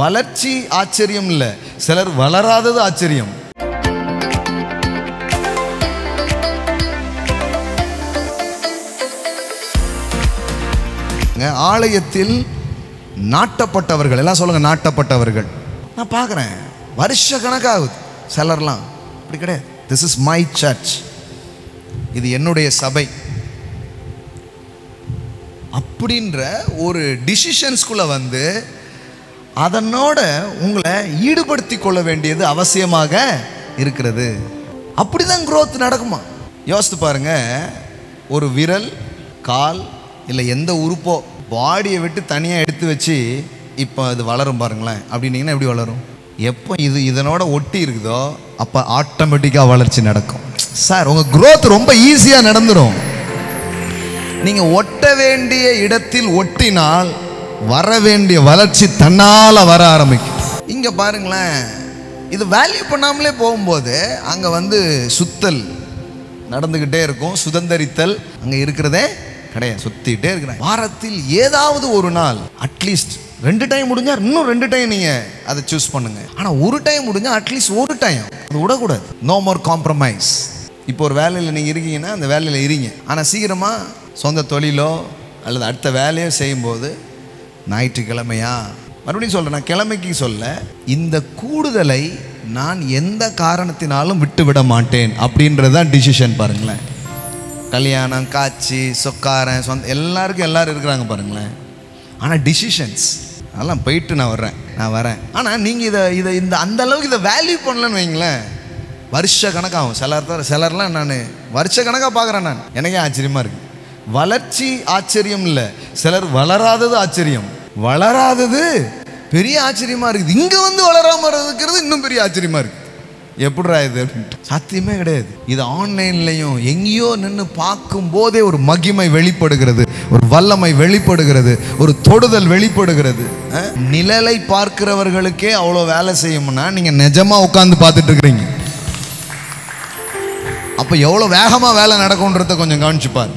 வளர்ச்சி ஆச்சரியம் இல்ல, சிலர் வளராதது ஆச்சரியம். ஆலயத்தில் நாட்டப்பட்டவர்கள் எல்லாம் சொல்லுங்க, நாட்டப்பட்டவர்கள். நான் பார்க்குறேன் வருஷ கணக்காகுது. சிலர்லாம் அப்படி கிடையாது. திஸ் இஸ் மை சர்ச், இது என்னுடைய சபை அப்படின்ற ஒரு டிசிஷன்ஸ்குள்ள வந்து அதனோட உங்களை ஈடுபடுத்தி கொள்ள வேண்டியது அவசியமாக இருக்கிறது. அப்படிதான் growth நடக்குமா? யோசித்து பாருங்க. ஒரு விரல், கால் இல்லை எந்த உறுப்போ பாடியை விட்டு தனியாக எடுத்து வச்சு இப்போ அது வளரும் பாருங்களேன் அப்படின்னீங்கன்னா எப்படி வளரும்? எப்போ இது இதனோட ஒட்டி இருக்குதோ அப்போ ஆட்டோமேட்டிக்காக வளர்ச்சி நடக்கும். சார் உங்கள் growth ரொம்ப ஈஸியாக நடந்துடும். நீங்கள் ஒட்ட வேண்டிய இடத்தில் ஒட்டினால் வர வேண்டிய வளர்ச்சி தன்னால் வர ஆரம்பிக்கும். இங்கே பாருங்களேன், இது வேல்யூ பண்ணாமலே போகும்போது அங்கே வந்து சுத்தல் நடந்துக்கிட்டே இருக்கும், சுதந்திரித்தல் அங்கே இருக்கிறதே கிடையாது, சுற்றிக்கிட்டே இருக்கிறேன். வாரத்தில் ஏதாவது ஒரு நாள் அட்லீஸ்ட் 2 டைம் முடிஞ்சா இன்னும் 2 டைம் நீங்கள் அதை சூஸ் பண்ணுங்க. ஆனால் ஒரு டைம் முடிஞ்சால் அட்லீஸ்ட் ஒரு டைம் அது விடக்கூடாது. No more compromise. இப்போ ஒரு வேலையில் நீங்கள் இருக்கீங்கன்னா அந்த வேலையில் இருங்க. ஆனால் சீக்கிரமாக சொந்த தொழிலோ அல்லது அடுத்த வேலையோ செய்யும்போது ஞாயிற்றுக்கிழமையா, மறுபடியும் சொல்கிறேன், நான் கிழமைக்கு சொல்ல, இந்த கூடுதலை நான் எந்த காரணத்தினாலும் விட்டு விட மாட்டேன் அப்படின்றது தான் டிசிஷன். பாருங்களேன், கல்யாணம், காட்சி, சொக்காரன், சொந்த எல்லாருக்கும் எல்லாரும் இருக்கிறாங்க பாருங்களேன். ஆனால் டிசிஷன்ஸ் அதெல்லாம் போயிட்டு நான் வரேன். ஆனால் நீங்கள் இதை இந்த அந்த அளவுக்கு இதை வேல்யூ பண்ணலன்னு வைங்களேன், வருஷ கணக்காகும். சிலர்லாம் நான் வருஷ கணக்காக பார்க்குறேன். நான் எனக்கே ஆச்சரியமாக இருக்குது. வளர்ச்சி ஆச்சரியம் இல்லை, சிலர் வளராதது ஆச்சரியம். வளராதது பெரிய ஆச்சரியமாக இருக்குது. இங்கே வந்து வளராமல் இருக்கிறது இன்னும் பெரிய ஆச்சரியமாக இருக்குது. எப்படிரா இது அப்படின்ட்டு சாத்தியமே கிடையாது. இது ஆன்லைன்லையும் எங்கேயோ நின்று பார்க்கும் போதே ஒரு மகிமை வெளிப்படுகிறது, ஒரு வல்லமை வெளிப்படுகிறது, ஒரு தொடுதல் வெளிப்படுகிறது. நிழலை பார்க்கிறவர்களுக்கே அவ்வளோ வேலை செய்யும்னா நீங்கள் நிஜமாக உட்காந்து பார்த்துட்டு இருக்கிறீங்க. அப்போ எவ்வளோ வேகமாக வேலை நடக்கும்ன்றத கொஞ்சம் கவனிச்சுப்பார்.